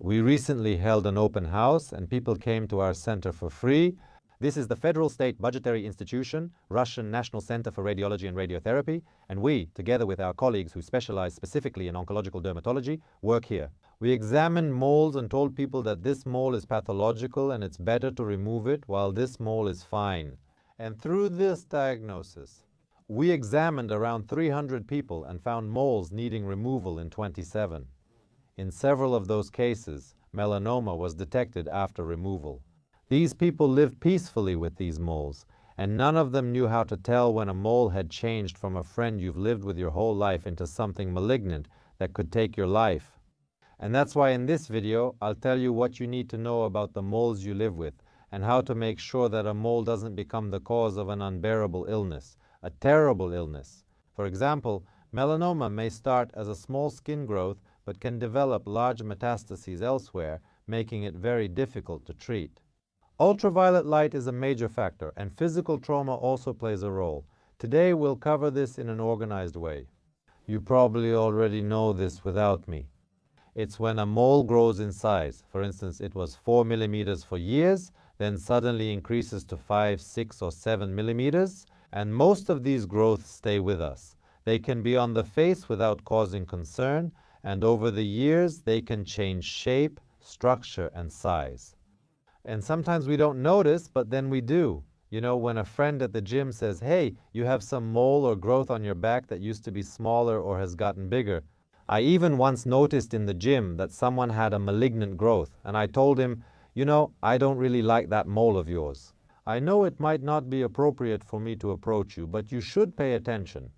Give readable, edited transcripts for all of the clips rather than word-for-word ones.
We recently held an open house and people came to our center for free. This is the federal state budgetary institution, Russian National Center for Radiology and Radiotherapy, and we, together with our colleagues who specialize specifically in oncological dermatology, work here. We examined moles and told people that this mole is pathological and it's better to remove it while this mole is fine. And through this diagnosis, we examined around 300 people and found moles needing removal in 27. In several of those cases, melanoma was detected after removal. These people lived peacefully with these moles, and none of them knew how to tell when a mole had changed from a friend you've lived with your whole life into something malignant that could take your life. And that's why in this video, I'll tell you what you need to know about the moles you live with and how to make sure that a mole doesn't become the cause of an unbearable illness, a terrible illness. For example, melanoma may start as a small skin growth but can develop large metastases elsewhere, making it very difficult to treat. Ultraviolet light is a major factor, and physical trauma also plays a role. Today we'll cover this in an organized way. You probably already know this without me. It's when a mole grows in size. For instance, it was 4 millimeters for years, then suddenly increases to 5, 6, or 7 millimeters, and most of these growths stay with us. They can be on the face without causing concern, and over the years they can change shape, structure, and size. And sometimes we don't notice, but then we do. You know, when a friend at the gym says, "Hey, you have some mole or growth on your back that used to be smaller or has gotten bigger." I even once noticed in the gym that someone had a malignant growth, and I told him, "You know, I don't really like that mole of yours. I know it might not be appropriate for me to approach you, but you should pay attention."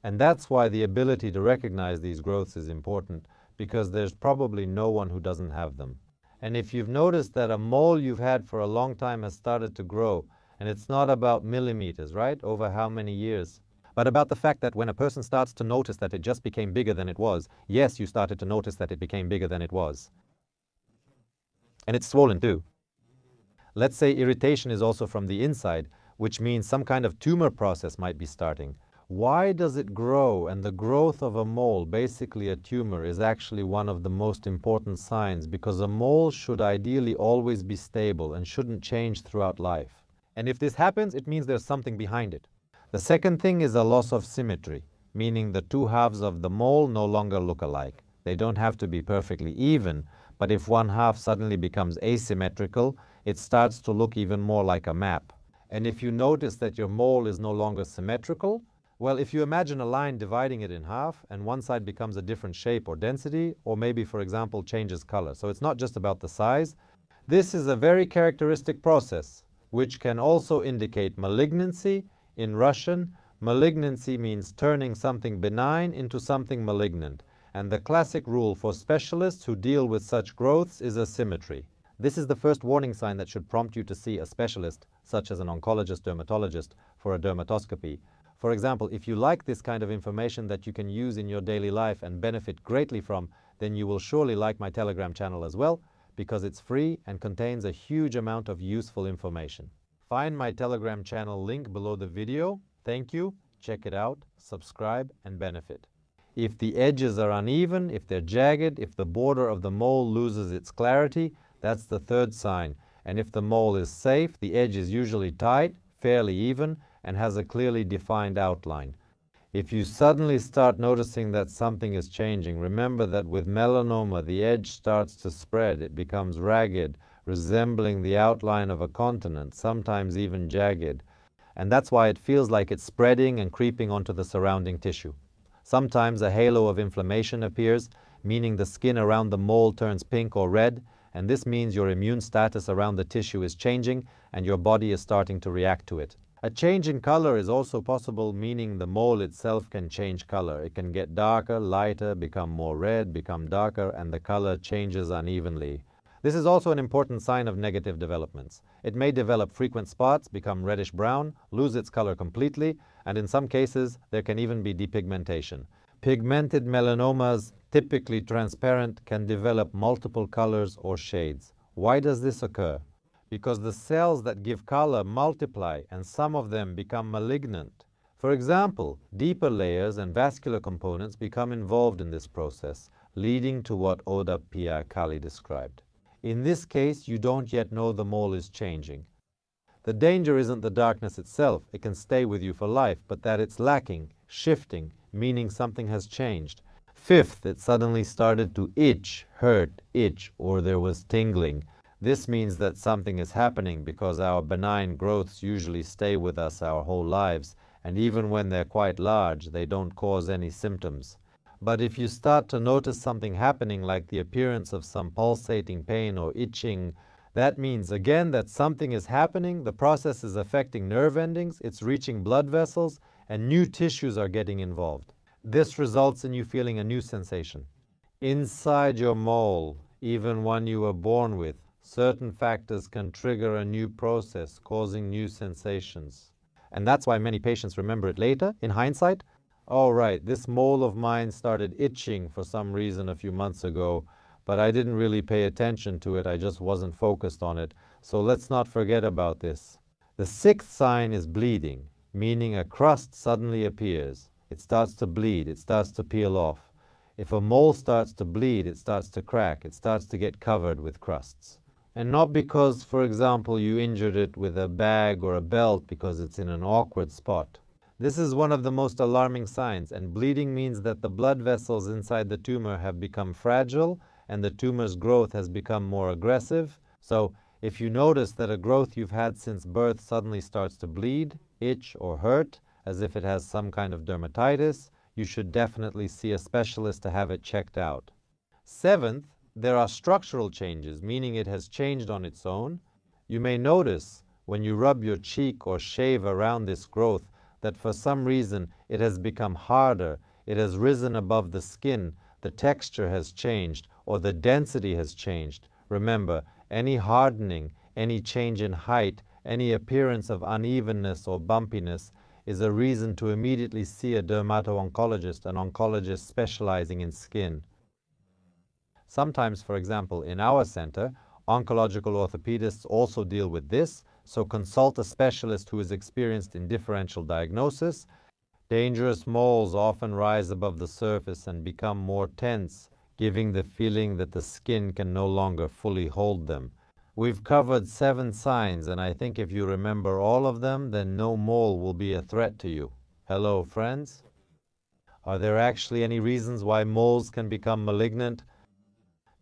And that's why the ability to recognize these growths is important, because there's probably no one who doesn't have them. And if you've noticed that a mole you've had for a long time has started to grow, and it's not about millimeters, right, over how many years, but about the fact that when a person starts to notice that it just became bigger than it was, yes, you started to notice that it became bigger than it was. And it's swollen too. Let's say irritation is also from the inside, which means some kind of tumor process might be starting. Why does it grow? And the growth of a mole, basically a tumor, is actually one of the most important signs, because a mole should ideally always be stable and shouldn't change throughout life. And if this happens, it means there's something behind it. The second thing is a loss of symmetry, meaning the two halves of the mole no longer look alike. They don't have to be perfectly even, but if one half suddenly becomes asymmetrical, it starts to look even more like a map. And if you notice that your mole is no longer symmetrical, well, if you imagine a line dividing it in half and one side becomes a different shape or density, or maybe, for example, changes color. So it's not just about the size. This is a very characteristic process, which can also indicate malignancy. In Russian, malignancy means turning something benign into something malignant. And the classic rule for specialists who deal with such growths is asymmetry. This is the first warning sign that should prompt you to see a specialist, such as an oncologist, dermatologist, for a dermatoscopy. For example, if you like this kind of information that you can use in your daily life and benefit greatly from, then you will surely like my Telegram channel as well, because it's free and contains a huge amount of useful information. Find my Telegram channel link below the video. Thank you. Check it out, subscribe, and benefit. If the edges are uneven, if they're jagged, if the border of the mole loses its clarity, that's the third sign. And if the mole is safe, the edge is usually tight, fairly even, and has a clearly defined outline. If you suddenly start noticing that something is changing, remember that with melanoma, the edge starts to spread. It becomes ragged, resembling the outline of a continent, sometimes even jagged. And that's why it feels like it's spreading and creeping onto the surrounding tissue. Sometimes a halo of inflammation appears, meaning the skin around the mole turns pink or red, and this means your immune status around the tissue is changing and your body is starting to react to it. A change in color is also possible, meaning the mole itself can change color. It can get darker, lighter, become more red, become darker, and the color changes unevenly. This is also an important sign of negative developments. It may develop frequent spots, become reddish-brown, lose its color completely, and in some cases, there can even be depigmentation. Pigmented melanomas, typically transparent, can develop multiple colors or shades. Why does this occur? Because the cells that give color multiply and some of them become malignant. For example, deeper layers and vascular components become involved in this process. leading to what Oda Pia Kali described. In this case, you don't yet know the mole is changing. The danger isn't the darkness itself, it can stay with you for life, but that it's lacking, shifting, meaning something has changed. Fifth, it suddenly started to hurt, itch, or there was tingling. This means that something is happening because our benign growths usually stay with us our whole lives, and even when they're quite large, they don't cause any symptoms. But if you start to notice something happening, like the appearance of some pulsating pain or itching, that means, again, that something is happening, the process is affecting nerve endings, it's reaching blood vessels, and new tissues are getting involved. This results in you feeling a new sensation. Inside your mole, even one you were born with, certain factors can trigger a new process, causing new sensations. And that's why many patients remember it later, in hindsight. Oh, right, this mole of mine started itching for some reason a few months ago, but I didn't really pay attention to it, I just wasn't focused on it. So let's not forget about this. The sixth sign is bleeding, meaning a crust suddenly appears. It starts to bleed, it starts to peel off. If a mole starts to bleed, it starts to crack, it starts to get covered with crusts. And not because, for example, you injured it with a bag or a belt because it's in an awkward spot. This is one of the most alarming signs, and bleeding means that the blood vessels inside the tumor have become fragile and the tumor's growth has become more aggressive. So if you notice that a growth you've had since birth suddenly starts to bleed, itch, or hurt, as if it has some kind of dermatitis, you should definitely see a specialist to have it checked out. Seventh, there are structural changes, meaning it has changed on its own. You may notice when you rub your cheek or shave around this growth that for some reason it has become harder, it has risen above the skin, the texture has changed, or the density has changed. Remember, any hardening, any change in height, any appearance of unevenness or bumpiness is a reason to immediately see a dermato-oncologist, an oncologist specializing in skin. Sometimes, for example, in our center, oncological orthopedists also deal with this, so consult a specialist who is experienced in differential diagnosis. Dangerous moles often rise above the surface and become more tense, giving the feeling that the skin can no longer fully hold them. We've covered 7 signs, and I think if you remember all of them, then no mole will be a threat to you. Hello, friends? Are there actually any reasons why moles can become malignant?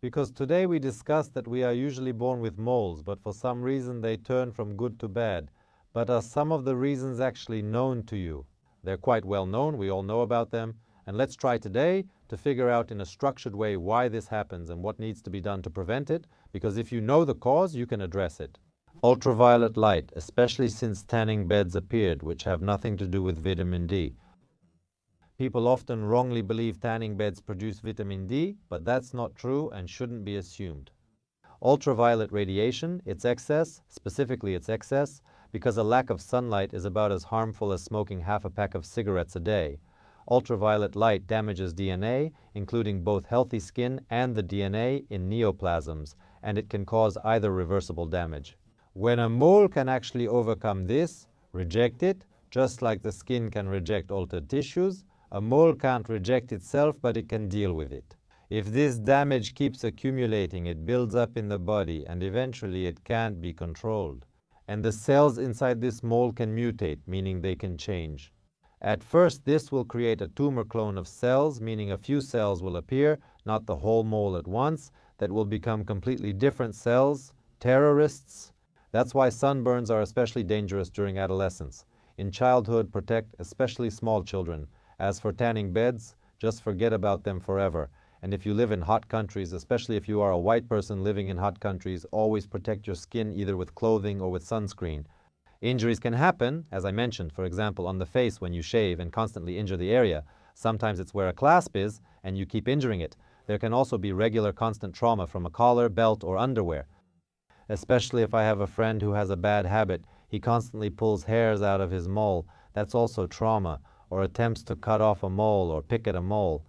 Because today we discussed that we are usually born with moles, but for some reason they turn from good to bad. But are some of the reasons actually known to you? They're quite well known, we all know about them, and let's try today to figure out in a structured way why this happens and what needs to be done to prevent it, because if you know the cause, you can address it. Ultraviolet light, especially since tanning beds appeared, which have nothing to do with vitamin D. People often wrongly believe tanning beds produce vitamin D, but that's not true and shouldn't be assumed. Ultraviolet radiation, its excess, specifically its excess, because a lack of sunlight is about as harmful as smoking half a pack of cigarettes a day. Ultraviolet light damages DNA, including both healthy skin and the DNA in neoplasms, and it can cause either reversible damage. When a mole can actually overcome this, reject it, just like the skin can reject altered tissues, a mole can't reject itself, but it can deal with it. If this damage keeps accumulating, it builds up in the body, and eventually it can't be controlled. And the cells inside this mole can mutate, meaning they can change. At first, this will create a tumor clone of cells, meaning a few cells will appear, not the whole mole at once, that will become completely different cells, terrorists. That's why sunburns are especially dangerous during adolescence. In childhood, protect especially small children. As for tanning beds, just forget about them forever. And if you live in hot countries, especially if you are a white person living in hot countries, always protect your skin either with clothing or with sunscreen. Injuries can happen, as I mentioned, for example, on the face when you shave and constantly injure the area. Sometimes it's where a clasp is and you keep injuring it. There can also be regular constant trauma from a collar, belt, or underwear. Especially if I have a friend who has a bad habit, he constantly pulls hairs out of his mole. That's also trauma, or attempts to cut off a mole or pick at a mole.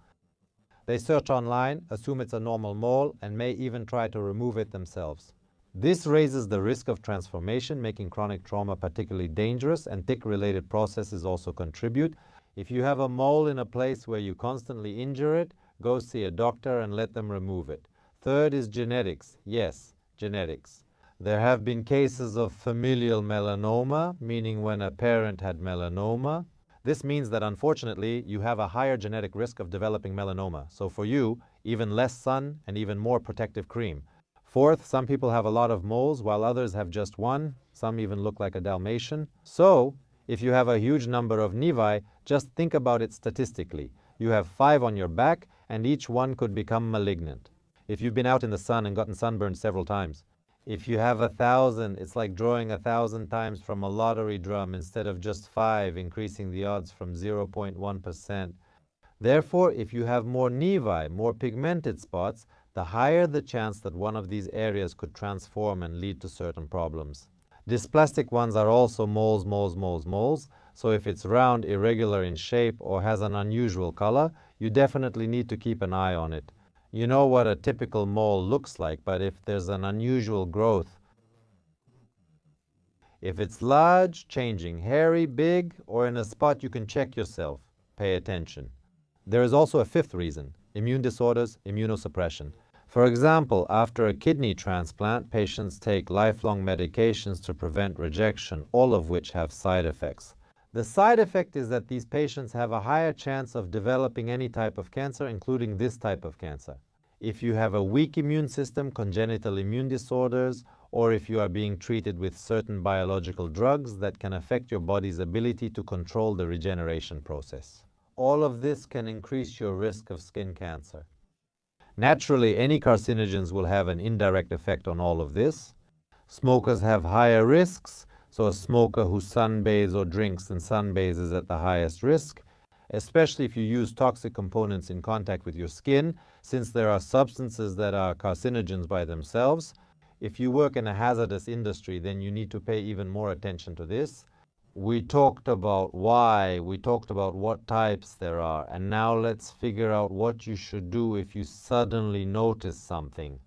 They search online, assume it's a normal mole, and may even try to remove it themselves. This raises the risk of transformation, making chronic trauma particularly dangerous, and tick-related processes also contribute. If you have a mole in a place where you constantly injure it, Go see a doctor and let them remove it. Third is genetics. Yes, genetics. There have been cases of familial melanoma, meaning when a parent had melanoma. This means that unfortunately you have a higher genetic risk of developing melanoma. So for you, even less sun and even more protective cream. Fourth, some people have a lot of moles while others have just one. Some even look like a Dalmatian. So if you have a huge number of nevi, just think about it statistically. You have 5 on your back and each one could become malignant. If you've been out in the sun and gotten sunburned several times, if you have 1,000, it's like drawing 1,000 times from a lottery drum instead of just 5, increasing the odds from 0.1%. Therefore, if you have more nevi, more pigmented spots, the higher the chance that one of these areas could transform and lead to certain problems. Dysplastic ones are also moles, moles, moles, moles. So if it's round, irregular in shape, or has an unusual color, you definitely need to keep an eye on it. You know what a typical mole looks like, but if there's an unusual growth, if it's large, changing, hairy, big, or in a spot you can check yourself, pay attention. There is also a fifth reason: immune disorders, immunosuppression. For example, after a kidney transplant, patients take lifelong medications to prevent rejection, all of which have side effects. The side effect is that these patients have a higher chance of developing any type of cancer, including this type of cancer. If you have a weak immune system, congenital immune disorders, or if you are being treated with certain biological drugs that can affect your body's ability to control the regeneration process. All of this can increase your risk of skin cancer. Naturally, any carcinogens will have an indirect effect on all of this. Smokers have higher risks, so a smoker who sunbathes or drinks and sunbathes is at the highest risk, especially if you use toxic components in contact with your skin, since there are substances that are carcinogens by themselves. If you work in a hazardous industry, then you need to pay even more attention to this. We talked about why, we talked about what types there are, and now let's figure out what you should do if you suddenly notice something.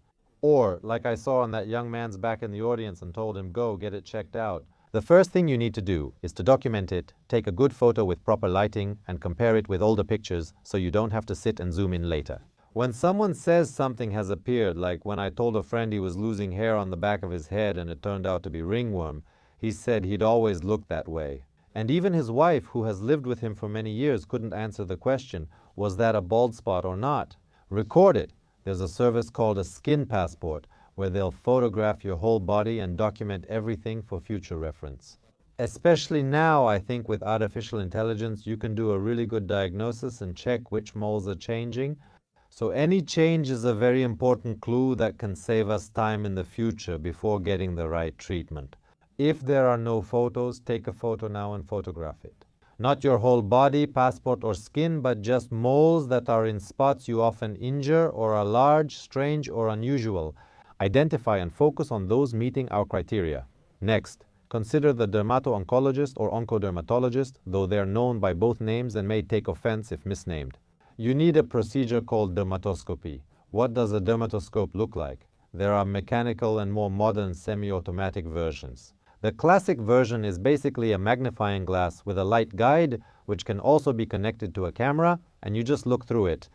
Or, like I saw on that young man's back in the audience and told him, go, get it checked out. The first thing you need to do is to document it, take a good photo with proper lighting, and compare it with older pictures so you don't have to sit and zoom in later. When someone says something has appeared, like when I told a friend he was losing hair on the back of his head and it turned out to be ringworm, he said he'd always looked that way. And even his wife, who has lived with him for many years, couldn't answer the question, was that a bald spot or not? Record it. There's a service called a skin passport, where they'll photograph your whole body and document everything for future reference. Especially now, I think with artificial intelligence, you can do a really good diagnosis and check which moles are changing. So any change is a very important clue that can save us time in the future before getting the right treatment. If there are no photos, take a photo now and photograph it. Not your whole body, passport, or skin, but just moles that are in spots you often injure or are large, strange, or unusual. Identify and focus on those meeting our criteria. Next, consider the dermato-oncologist or oncodermatologist, though they are known by both names and may take offense if misnamed. You need a procedure called dermatoscopy. What does a dermatoscope look like? There are mechanical and more modern semi-automatic versions. The classic version is basically a magnifying glass with a light guide, which can also be connected to a camera, and you just look through it.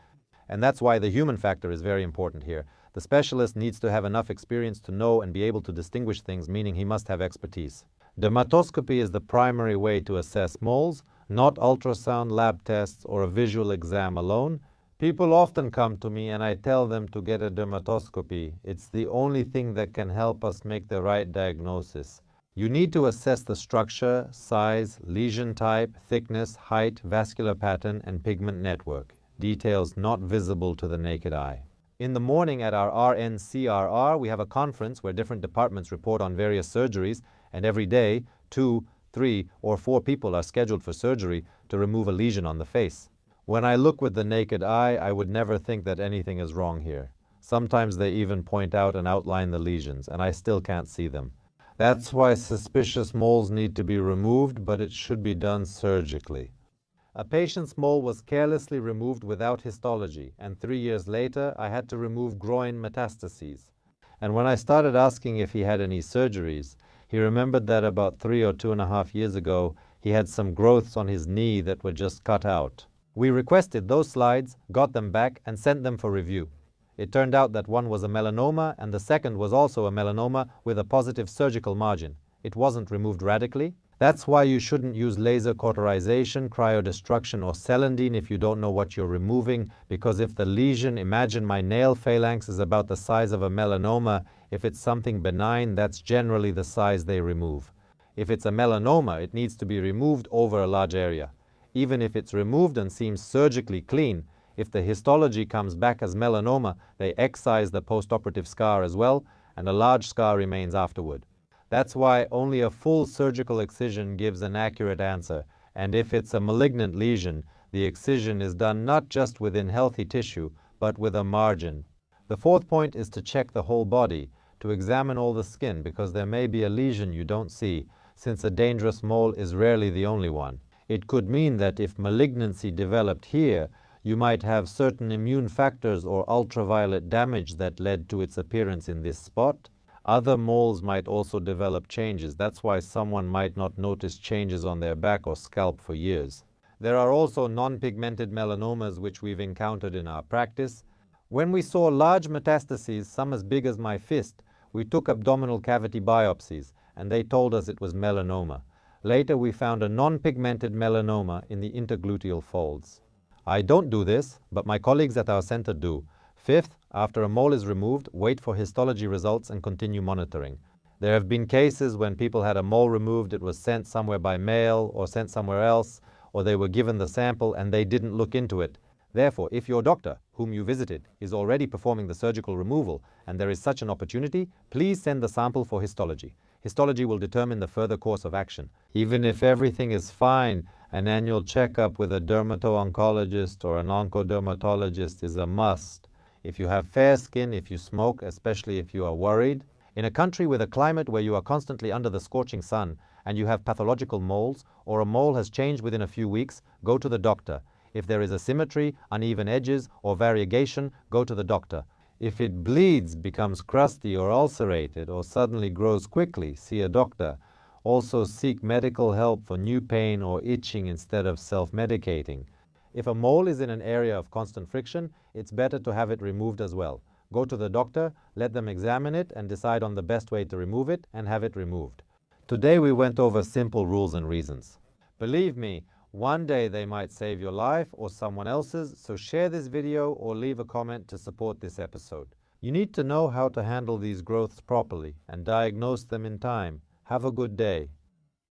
And that's why the human factor is very important here. The specialist needs to have enough experience to know and be able to distinguish things, meaning he must have expertise. Dermatoscopy is the primary way to assess moles, not ultrasound, lab tests, or a visual exam alone. People often come to me and I tell them to get a dermatoscopy. It's the only thing that can help us make the right diagnosis. You need to assess the structure, size, lesion type, thickness, height, vascular pattern, and pigment network, details not visible to the naked eye. In the morning at our RNCRR, we have a conference where different departments report on various surgeries, and every day, 2, 3, or 4 people are scheduled for surgery to remove a lesion on the face. When I look with the naked eye, I would never think that anything is wrong here. Sometimes they even point out and outline the lesions, and I still can't see them. That's why suspicious moles need to be removed, but it should be done surgically. A patient's mole was carelessly removed without histology, and 3 years later, I had to remove groin metastases. And when I started asking if he had any surgeries, he remembered that about 3 or 2.5 years ago, he had some growths on his knee that were just cut out. We requested those slides, got them back, and sent them for review. It turned out that one was a melanoma and the second was also a melanoma with a positive surgical margin. It wasn't removed radically. That's why you shouldn't use laser cauterization, cryodestruction, or celandine if you don't know what you're removing, because if the lesion, imagine my nail phalanx, is about the size of a melanoma, if it's something benign, that's generally the size they remove. If it's a melanoma, it needs to be removed over a large area. Even if it's removed and seems surgically clean, if the histology comes back as melanoma, they excise the postoperative scar as well, and a large scar remains afterward. That's why only a full surgical excision gives an accurate answer, and if it's a malignant lesion, the excision is done not just within healthy tissue, but with a margin. The fourth point is to check the whole body, to examine all the skin, because there may be a lesion you don't see, since a dangerous mole is rarely the only one. It could mean that if malignancy developed here, you might have certain immune factors or ultraviolet damage that led to its appearance in this spot. Other moles might also develop changes. That's why someone might not notice changes on their back or scalp for years. There are also non-pigmented melanomas which we've encountered in our practice. When we saw large metastases, some as big as my fist, we took abdominal cavity biopsies, and they told us it was melanoma. Later, we found a non-pigmented melanoma in the intergluteal folds. I don't do this, but my colleagues at our center do. Fifth, after a mole is removed, wait for histology results and continue monitoring. There have been cases when people had a mole removed, it was sent somewhere by mail or sent somewhere else, or they were given the sample and they didn't look into it. Therefore, if your doctor, whom you visited, is already performing the surgical removal and there is such an opportunity, please send the sample for histology. Histology will determine the further course of action. Even if everything is fine, an annual checkup with a dermato-oncologist or an oncodermatologist is a must. If you have fair skin, if you smoke, especially if you are worried. In a country with a climate where you are constantly under the scorching sun and you have pathological moles, or a mole has changed within a few weeks, go to the doctor. If there is asymmetry, uneven edges, or variegation, go to the doctor. If it bleeds, becomes crusty or ulcerated, or suddenly grows quickly, see a doctor. Also seek medical help for new pain or itching instead of self-medicating. If a mole is in an area of constant friction, it's better to have it removed as well. Go to the doctor, let them examine it and decide on the best way to remove it and have it removed. Today we went over simple rules and reasons. Believe me, one day they might save your life or someone else's, so share this video or leave a comment to support this episode. You need to know how to handle these growths properly and diagnose them in time. Have a good day.